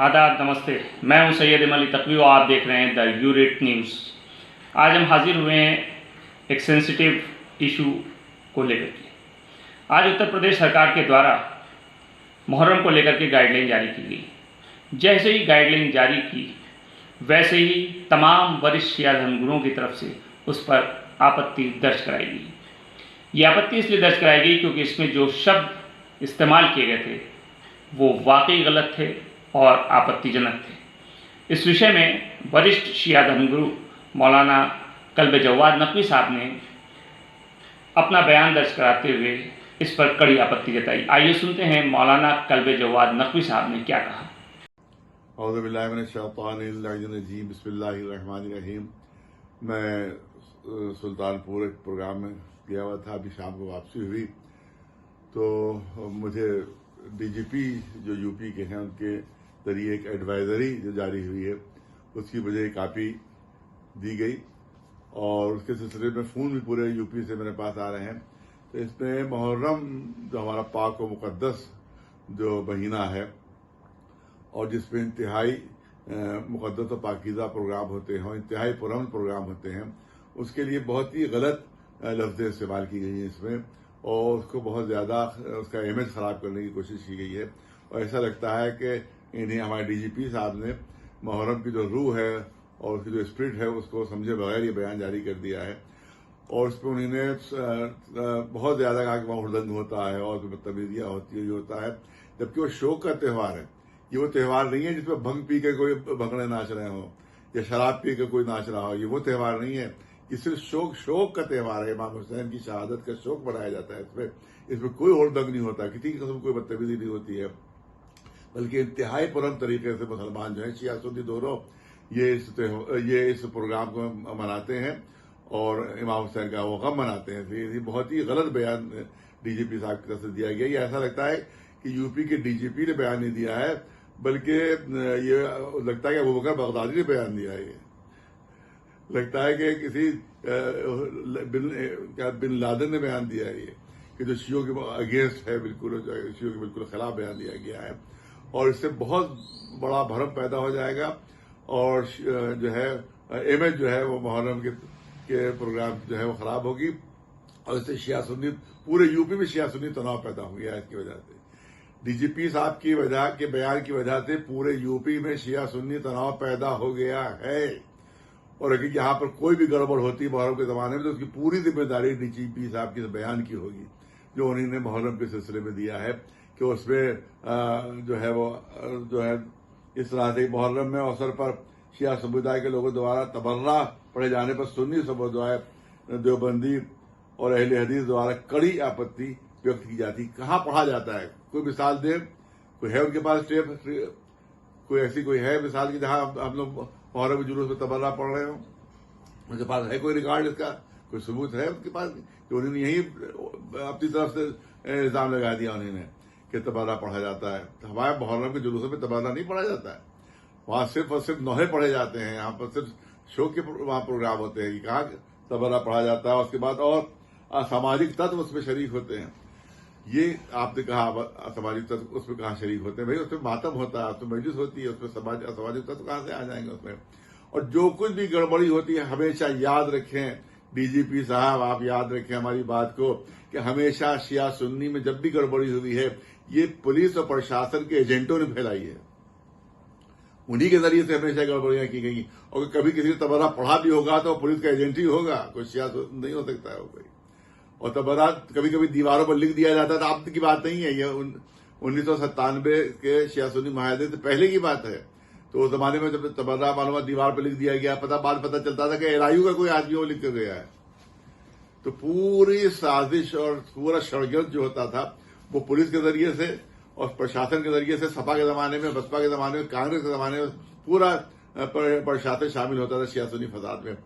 आदाब, नमस्ते। मैं हूं सैयद इमली तकवी और आप देख रहे हैं द यूरेट न्यूज़। आज हम हाजिर हुए हैं एक सेंसिटिव इशू को लेकर के। आज उत्तर प्रदेश सरकार के द्वारा मुहर्रम को लेकर के गाइडलाइन जारी की गई। जैसे ही गाइडलाइन जारी की वैसे ही तमाम वरिष्ठ शिया धर्मगुरुओं की तरफ से उस पर आपत्ति दर्ज कराई गई। ये आपत्ति इसलिए दर्ज कराई गई क्योंकि इसमें जो शब्द इस्तेमाल किए गए थे वो वाकई गलत थे और आपत्तिजनक थे। इस विषय में वरिष्ठ शिया धर्मगुरु मौलाना कल्ब जवाद नकवी साहब ने अपना बयान दर्ज कराते हुए इस पर कड़ी आपत्ति जताई। आइए सुनते हैं मौलाना कल्ब जवाद नकवी साहब ने क्या कहा। औज़ु बिल्लाहि मिनश शैतानिर रजीम, बिस्मिल्लाहिर्रहमानिर्रहीम। मैं सुल्तानपुर एक प्रोग्राम में गया हुआ था, अभी शाम को वापसी हुई तो मुझे डीजीपी जो यूपी के हैं उनके जरिए एक एडवाइजरी जो जारी हुई है उसकी मुझे कापी दी गई और उसके सिलसिले में फ़ोन भी पूरे यूपी से मेरे पास आ रहे हैं। तो इसमें मुहर्रम जो हमारा पाक व मुक़द्दस जो महीना है और जिसमें इंतहाई मुक़द्दस और पाकीज़ा प्रोग्राम होते हैं और इंतहाई पुरअमन प्रोग्राम होते हैं, उसके लिए बहुत ही गलत लफ्ज़ें इस्तेमाल की गई हैं इसमें और उसको बहुत ज़्यादा उसका इमेज ख़राब करने की कोशिश की गई है। और ऐसा लगता है कि इन्हें हमारे डीजीपी साहब ने मुहर्रम की जो रूह है और उसकी जो स्पिरिट है उसको समझे बगैर ये बयान जारी कर दिया है। और उस पर उन्होंने बहुत ज़्यादा कहा कि वहाँ हुड़दंग होता है और बदतमीजियाँ होती है, ये होता है, जबकि वो शौक का त्यौहार है। ये वो त्यौहार नहीं है जिसमें भंग पी के कोई भंगड़े नाच रहे हो या शराब पी के कोई नाच रहा हो। ये वो त्यौहार नहीं है, ये सिर्फ शौक का त्यौहार है। इमाम हुसैन की शहादत का शौक मनाया जाता है। इसमें कोई होड़दंग नहीं होता, किसी की किस्म कोई बदतमीजी नहीं होती है, बल्कि इंतहाई पुरअमन तरीके से मुसलमान जो है शिया सुन्नी दोनों ये इस प्रोग्राम को मनाते हैं और इमाम हुसैन का वो गम मनाते हैं। ये बहुत ही गलत बयान डीजीपी साहब की तरफ से दिया गया। ये ऐसा लगता है कि यूपी के डीजीपी ने बयान नहीं दिया है, बल्कि ये लगता है कि अबू बकर बगदादी ने बयान दिया है। ये लगता है कि किसी बिन लादेन ने बयान दिया है ये कि जो शियों के अगेंस्ट है, बिल्कुल शियों के बिल्कुल खिलाफ बयान दिया गया है। और इससे बहुत बड़ा भरम पैदा हो जाएगा और जो है इमेज जो है वो मुहर्रम के प्रोग्राम जो है वो खराब होगी और इससे शिया सुन्नी पूरे यूपी में शिया सुन्नी तनाव पैदा हो गया है। इसकी वजह से डीजीपी साहब की वजह के बयान की वजह से पूरे यूपी में शिया सुन्नी तनाव पैदा हो गया है। और अगर यहाँ पर कोई भी गड़बड़ होती है मुहर्रम के जमाने में तो उसकी पूरी जिम्मेदारी डीजीपी साहब के बयान की होगी जो उन्होंने मुहर्रम के सिलसिले में दिया है कि उसमें जो है वो जो है इस तरह से मुहर्रम में अवसर पर शिया समुदाय के लोगों द्वारा तबर्रा पढ़े जाने पर सुन्नी समुदाय देवबंदी और अहले हदीस द्वारा कड़ी आपत्ति व्यक्त की जाती। कहाँ पढ़ा जाता है? कोई मिसाल दे, कोई है उनके पास टेप, कोई ऐसी कोई है मिसाल की जहां हम लोग मुहर्रम के जुलूस में तबर्रा पढ़ रहे हो? उनके पास है कोई रिकॉर्ड इसका? कोई सबूत है उनके पास कि उन्होंने यही अपनी तरफ से इल्जाम लगा दिया उन्होंने कि तबर्रा पढ़ा जाता है? तो हमारे मुहर्रम के जुलूसों में तबर्रा नहीं पढ़ा जाता है। वहां सिर्फ और सिर्फ नोहे पढ़े जाते हैं। यहाँ पर सिर्फ शौक के वहां प्रोग्राम होते हैं कि कहाँ तबर्रा पढ़ा जाता है। उसके बाद और असामाजिक तत्व उसमें शरीक होते हैं। ये आपने कहा असामाजिक तत्व उसमें कहाँ शरीक होते हैं? भाई उसमें मातम होता है, उसमें मजलिस होती है, उसमें असामाजिक तत्व कहाँ से आ जाएंगे उसमें? और जो कुछ भी गड़बड़ी होती है हमेशा याद रखें, डीजीपी साहब आप याद रखें हमारी बात को कि हमेशा शिया सुन्नी में जब भी गड़बड़ी हुई है ये पुलिस और प्रशासन के एजेंटों ने फैलाई है। उन्हीं के जरिए से हमेशा गड़बड़ियां की गई। और कभी किसी ने तबर्रा पढ़ा भी होगा तो पुलिस का एजेंट ही होगा, कोई शिया नहीं हो सकता है वो कोई। और तबर्रा कभी कभी दीवारों पर लिख दिया जाता है। तो आप की बात नहीं है, ये 1997 के शिया सुन्नी माहदे से पहले की बात है। तो उस जमाने में जब तबर्रा मालूम दीवार पर लिख दिया गया, बाद पता चलता था कि एलआईयू का कोई आदमी वो लिख कर गया है। तो पूरी साजिश और पूरा षड्यंत्र जो होता था वो पुलिस के जरिए से और प्रशासन के जरिए से, सपा के जमाने में, बसपा के जमाने में, कांग्रेस के जमाने में पूरा प्रशासन शामिल होता था शिया सुन्नी फसाद में।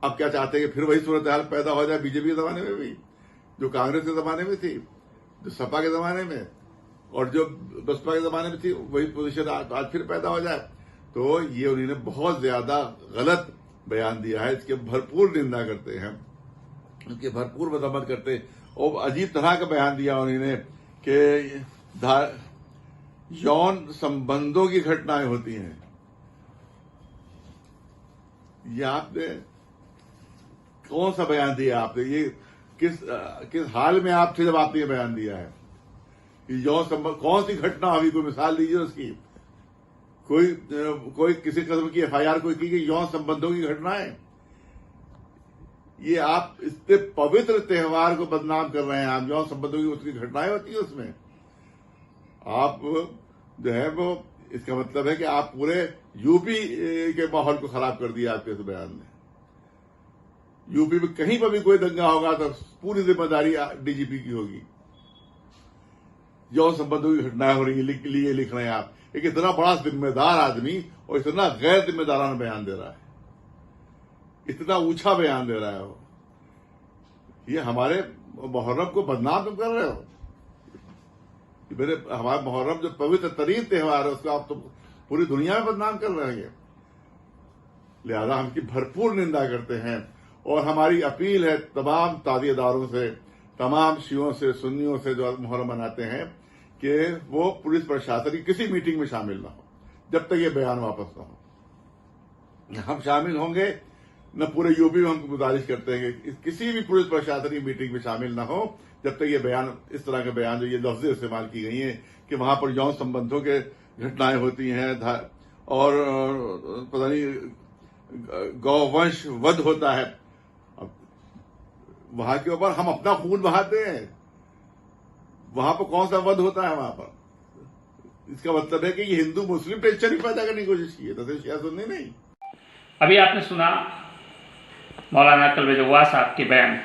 अब क्या चाहते हैं कि फिर वही सूरत हाल पैदा हो जाए बीजेपी के जमाने में भी, जो कांग्रेस के जमाने में थी, जो सपा के जमाने में और जो बसपा के जमाने में थी, वही पोजीशन आज फिर पैदा हो जाए। तो ये उन्होंने बहुत ज्यादा गलत बयान दिया है। इसके भरपूर निंदा करते हैं, इसके भरपूर मजम्मत करते हैं। और अजीब तरह का बयान दिया उन्होंने कि यौन संबंधों की घटनाएं होती हैं। ये आपने कौन सा बयान दिया? आपने ये किस हाल में आप थे जब आपने ये बयान दिया है? यौन संबंध कौन सी घटना हुई? कोई मिसाल दीजिए उसकी। कोई किसी किस्म की एफआईआर कोई की गई यौन संबंधों की घटनाएं? ये आप इतने पवित्र त्योहार को बदनाम कर रहे हैं। आप यौन संबंधों की उसकी घटनाएं होती है उसमें। आप जो है वो इसका मतलब है कि आप पूरे यूपी के माहौल को खराब कर दिया आपके इस बयान ने। यूपी में कहीं पर भी कोई दंगा होगा तो पूरी जिम्मेदारी डीजीपी की होगी। यौन संबंधों की घटनाएं हो रही है, लिख रहे हैं आप। एक इतना बड़ा जिम्मेदार आदमी और इतना गैर जिम्मेदाराना बयान दे रहा है, इतना ऊंचा बयान दे रहा है वो। ये हमारे मुहर्रम को बदनाम तुम कर रहे हो। हमारा मुहर्रम जो पवित्र तरीन त्योहार है उसको आप तो पूरी दुनिया में बदनाम कर रहे हैं। लिहाजा हम इसकी भरपूर निंदा करते हैं और हमारी अपील है तमाम ताजिएदारों से, तमाम शियों से, सुन्नियों से जो मुहर्रम मनाते हैं कि वो पुलिस प्रशासन की किसी मीटिंग में शामिल ना हो जब तक ये बयान वापस ना हो। हम शामिल होंगे न, पूरे यूपी में हम गुजारिश करते हैं कि किसी भी पुलिस प्रशासन की मीटिंग में शामिल ना हो जब तक ये बयान, इस तरह के बयान जो ये लफ्ज़ें इस्तेमाल की गई हैं कि वहां पर यौन संबंधों के घटनाएं होती हैं और पता नहीं गौवंश वध होता है। अब वहां के ऊपर हम अपना खून बहाते हैं, वहां पर कौन सा वध होता है वहां पर? इसका मतलब है कि ये हिंदू मुस्लिम टेंशन ही पैदा करने की कोशिश की है, तो शिया सुन्नी नहीं। अभी आपने सुना मौलाना कल्बे जव्वाद साहब के बयान।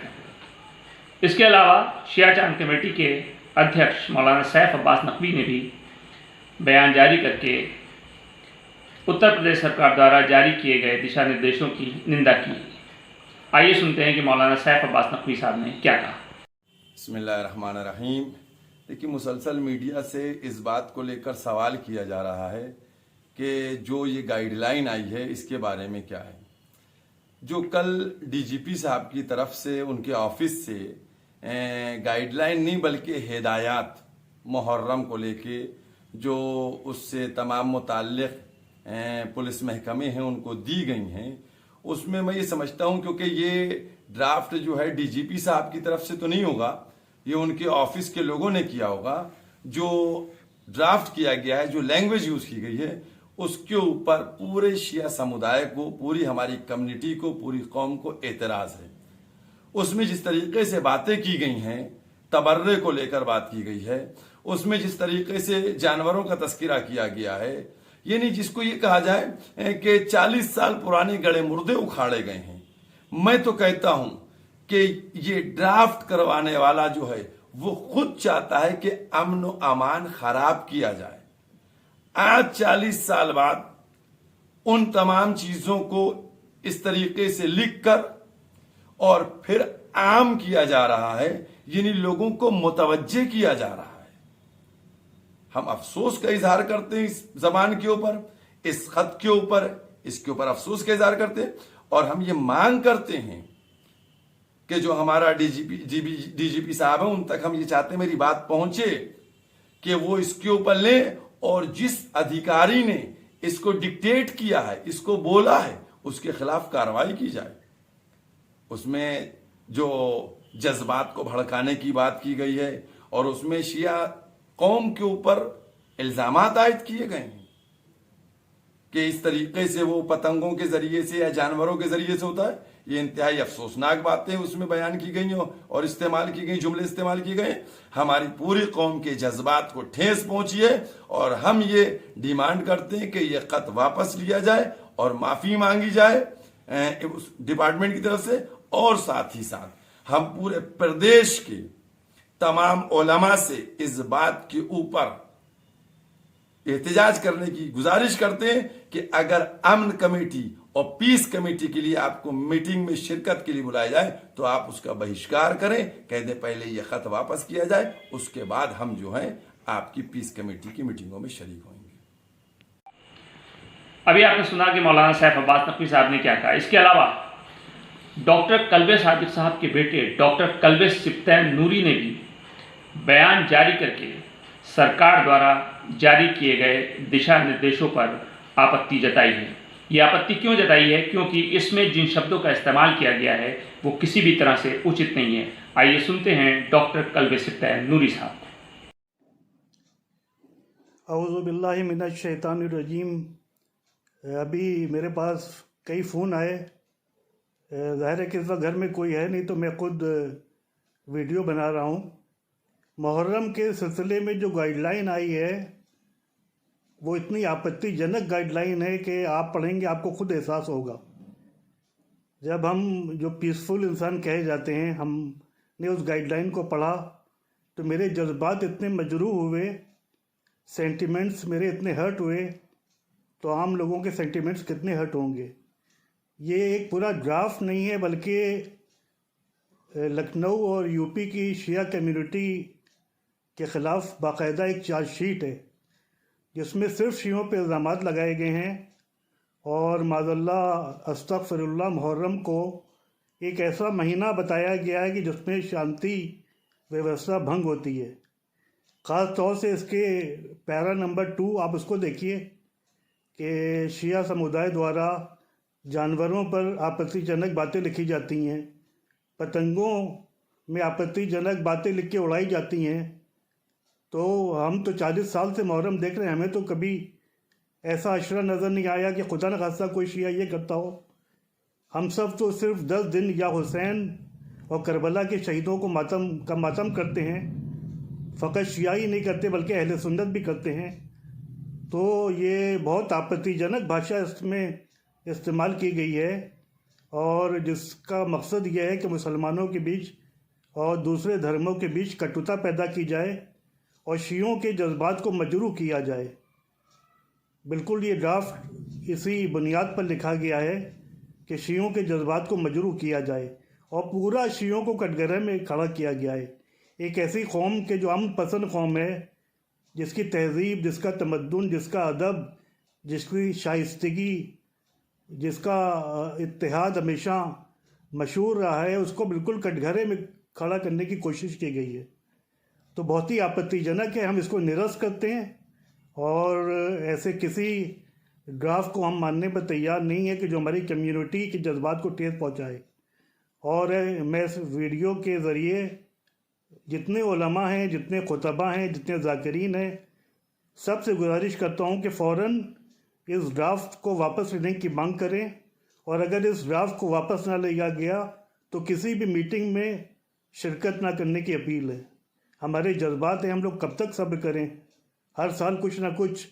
इसके अलावा शिया चांद कमेटी के अध्यक्ष मौलाना सैफ अब्बास नकवी ने भी बयान जारी करके उत्तर प्रदेश सरकार द्वारा जारी किए गए दिशा निर्देशों की निंदा की। आइए सुनते हैं कि मौलाना सैफ अब्बास नकवी साहब ने क्या कहा। बिस्मिल्लाहिर्रहमानिर्रहीम। देखिए, मुसलसल मीडिया से इस बात को लेकर सवाल किया जा रहा है कि जो ये गाइडलाइन आई है इसके बारे में क्या है। जो कल डीजीपी साहब की तरफ से उनके ऑफिस से गाइडलाइन नहीं बल्कि हिदायत मुहर्रम को लेके जो उससे तमाम मुताल्लिक़ पुलिस महकमे हैं उनको दी गई हैं, उसमें मैं ये समझता हूं क्योंकि ये ड्राफ्ट जो है डीजीपी साहब की तरफ से तो नहीं होगा, ये उनके ऑफिस के लोगों ने किया होगा। जो ड्राफ्ट किया गया है, जो लैंग्वेज यूज की गई है, उसके ऊपर पूरे शिया समुदाय को, पूरी हमारी कम्युनिटी को, पूरी कौम को एतराज है। उसमें जिस तरीके से बातें की गई हैं, तबर्रे को लेकर बात की गई है, उसमें जिस तरीके से जानवरों का तस्करा किया गया है, ये नहीं जिसको ये कहा जाए कि 40 साल पुराने गड़े मुर्दे उखाड़े गए हैं। मैं तो कहता हूं कि ये ड्राफ्ट करवाने वाला जो है वो खुद चाहता है कि अमन व अमान खराब किया जाए। आज 40 साल बाद उन तमाम चीजों को इस तरीके से लिखकर और फिर आम किया जा रहा है, यानी लोगों को मुतवज्जे किया जा रहा है। हम अफसोस का इजहार करते हैं इस जबान के ऊपर, इस खत के ऊपर, इसके ऊपर अफसोस का इजहार करते हैं और हम ये मांग करते हैं कि जो हमारा डीजीपी साहब है उन तक हम ये चाहते हैं मेरी बात पहुंचे कि वो इसके ऊपर लें और जिस अधिकारी ने इसको डिक्टेट किया है, इसको बोला है, उसके खिलाफ कार्रवाई की जाए। उसमें जो जज्बात को भड़काने की बात की गई है और उसमें शिया कौम के ऊपर इल्जामात आयद किए गए हैं कि इस तरीके से वो पतंगों के जरिए से या जानवरों के जरिए से होता है। ये इंतहाई अफसोसनाक बातें उसमें बयान की गई और इस्तेमाल की गई, जुमले इस्तेमाल की गए। हमारी पूरी कौम के जज्बात को ठेस पहुंची है और हम ये डिमांड करते हैं कि ये खत वापस लिया जाए और माफी मांगी जाए उस डिपार्टमेंट की तरफ से। और साथ ही साथ हम पूरे प्रदेश के तमाम उलमा से इस बात के ऊपर एहतजाज करने की गुजारिश करते हैं कि अगर अमन कमेटी और पीस कमेटी के लिए आपको मीटिंग में शिरकत के लिए बुलाया जाए तो आप उसका बहिष्कार करें, कह दें पहले यह खत वापस किया जाए, उसके बाद हम जो है आपकी पीस कमेटी की मीटिंगों में शरीक होंगे। अभी आपने सुना कि मौलाना सैफ अब्बास नकवी साहब ने क्या कहा। इसके अलावा डॉक्टर कल्बे सादिक साहब के बेटे डॉक्टर कल्बे सिब्तैन नूरी ने भी बयान जारी करके सरकार द्वारा जारी किए गए दिशा निर्देशों पर आपत्ति जताई है। ये आपत्ति क्यों जताई है? क्योंकि इसमें जिन शब्दों का इस्तेमाल किया गया है वो किसी भी तरह से उचित नहीं है। आइए सुनते हैं डॉक्टर कल्बे सित्ता नूरी साहब को। औज़ु बिल्लाहि मिनश शैतानिर रजीम। अभी मेरे पास कई फ़ोन आए। ज़ाहिर है कि इस वक्त घर में कोई है नहीं तो मैं खुद वीडियो बना रहा हूँ। मुहर्रम के सिलसिले में जो गाइडलाइन आई है वो इतनी आपत्तिजनक गाइडलाइन है कि आप पढ़ेंगे आपको खुद एहसास होगा। जब हम जो पीसफुल इंसान कहे जाते हैं, हमने उस गाइडलाइन को पढ़ा तो मेरे जज्बात इतने मजरूह हुए, सेंटिमेंट्स मेरे इतने हर्ट हुए, तो आम लोगों के सेंटिमेंट्स कितने हर्ट होंगे। ये एक पूरा ड्राफ्ट नहीं है बल्कि लखनऊ और यूपी की शिया कम्युनिटी के ख़िलाफ़ बाकायदा एक चार्जशीट है जिसमें सिर्फ शियों पे इल्ज़ामात लगाए गए हैं और माज़ल्लाह अस्तग़फिरुल्लाह मुहर्रम को एक ऐसा महीना बताया गया है कि जिसमें शांति व्यवस्था भंग होती है। ख़ास तौर से इसके पैरा नंबर 2 आप उसको देखिए कि शिया समुदाय द्वारा जानवरों पर आपत्तिजनक बातें लिखी जाती हैं, पतंगों में आपत्तिजनक बातें लिख के उड़ाई जाती हैं। तो हम तो 40 साल से मुहर्रम देख रहे हैं, हमें तो कभी ऐसा अशरा नज़र नहीं आया कि खुदा न खास्ता कोई शिया ये करता हो। हम सब तो सिर्फ 10 दिन या हुसैन और करबला के शहीदों को मातम करते हैं। फ़कत शिया ही नहीं करते बल्कि अहले सुन्नत भी करते हैं। तो ये बहुत आपत्तिजनक भाषा इसमें इस्तेमाल की गई है और जिसका मकसद यह है कि मुसलमानों के बीच और दूसरे धर्मों के बीच कटुता पैदा की जाए और शियों के जज्बात को मजरूह किया जाए। बिल्कुल ये ड्राफ्ट इसी बुनियाद पर लिखा गया है कि शियों के जज्बात को मजरूह किया जाए और पूरा शियों को कटघरे में खड़ा किया गया है। एक ऐसी कौम के जो अमन पसंद कौम है, जिसकी तहज़ीब, जिसका तमद्दुन, जिसका अदब, जिसकी शाइस्तगी, जिसका इत्तेहाद हमेशा मशहूर रहा है, उसको बिल्कुल कटघरे में खड़ा करने की कोशिश की गई है। तो बहुत ही आपत्तिजनक है, हम इसको निरस्त करते हैं और ऐसे किसी ड्राफ्ट को हम मानने पर तैयार नहीं है कि जो हमारी कम्युनिटी के जज्बात को ठेस पहुंचाए। और मैं इस वीडियो के ज़रिए जितने उलमा हैं, जितने खुतबा हैं, जितने ज़ाकिरीन हैं, सबसे गुजारिश करता हूं कि फ़ौरन इस ड्राफ्ट को वापस लेने की मांग करें और अगर इस ड्राफ्ट को वापस ना लिया गया तो किसी भी मीटिंग में शिरकत ना करने की अपील है। हमारे जज्बात हैं, हम लोग कब तक सब्र करें? हर साल कुछ ना कुछ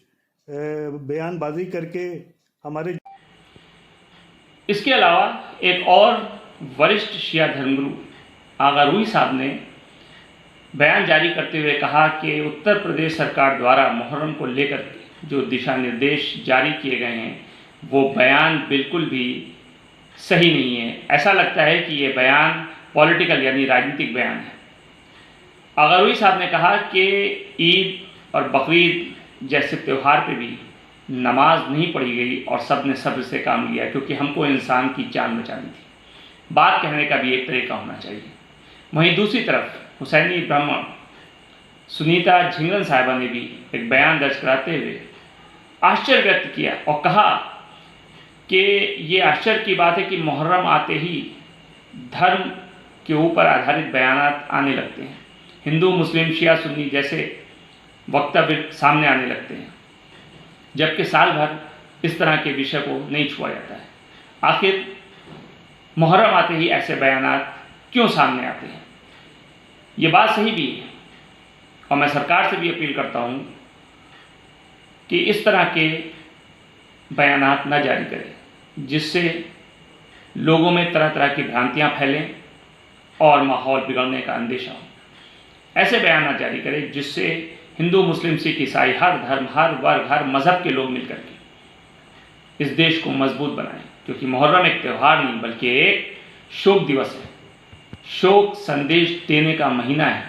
बयानबाजी करके हमारे। इसके अलावा एक और वरिष्ठ शिया धर्मगुरु आगा रूही साहब ने बयान जारी करते हुए कहा कि उत्तर प्रदेश सरकार द्वारा मुहर्रम को लेकर जो दिशा निर्देश जारी किए गए हैं वो बयान बिल्कुल भी सही नहीं है। ऐसा लगता है कि ये बयान पॉलिटिकल यानी राजनीतिक बयान है। आगा रूही साहब ने कहा कि ईद और बकरीद जैसे त्यौहार पे भी नमाज नहीं पढ़ी गई और सब ने सब्र से काम लिया क्योंकि हमको इंसान की जान बचानी थी। बात कहने का भी एक तरीका होना चाहिए। वहीं दूसरी तरफ हुसैनी ब्राह्मण सुनीता झिंगरन साहिबा ने भी एक बयान दर्ज कराते हुए आश्चर्य व्यक्त किया और कहा कि ये आश्चर्य की बात है कि मुहर्रम आते ही धर्म के ऊपर आधारित बयानात आने लगते हैं, हिंदू मुस्लिम शिया सुन्नी जैसे वक्तव्य सामने आने लगते हैं, जबकि साल भर इस तरह के विषय को नहीं छुआ जाता है। आखिर मुहर्रम आते ही ऐसे बयानात क्यों सामने आते हैं? ये बात सही भी है और मैं सरकार से भी अपील करता हूँ कि इस तरह के बयानात न जारी करें जिससे लोगों में तरह तरह की भ्रांतियाँ फैलें और माहौल बिगड़ने का अंदेशा हो। ऐसे बयान जारी करें जिससे हिंदू मुस्लिम सिख ईसाई हर धर्म, हर वर्ग, हर मज़हब के लोग मिलकर के इस देश को मजबूत बनाएं, क्योंकि मुहर्रम एक त्यौहार नहीं बल्कि एक शोक दिवस है, शोक संदेश देने का महीना है,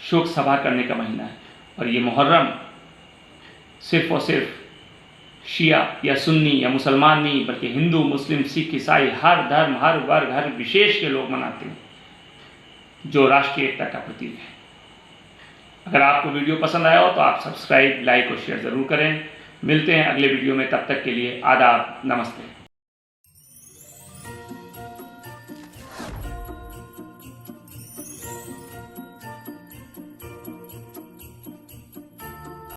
शोक सभा करने का महीना है। और ये मुहर्रम सिर्फ और सिर्फ शिया या सुन्नी या मुसलमान नहीं बल्कि हिंदू मुस्लिम सिख ईसाई हर धर्म, हर वर्ग, हर विशेष के लोग मनाते हैं, जो राष्ट्रीय एकता का प्रतीक है। अगर आपको वीडियो पसंद आया हो तो आप सब्सक्राइब, लाइक और शेयर ज़रूर करें। मिलते हैं अगले वीडियो में, तब तक के लिए आदाब, नमस्ते।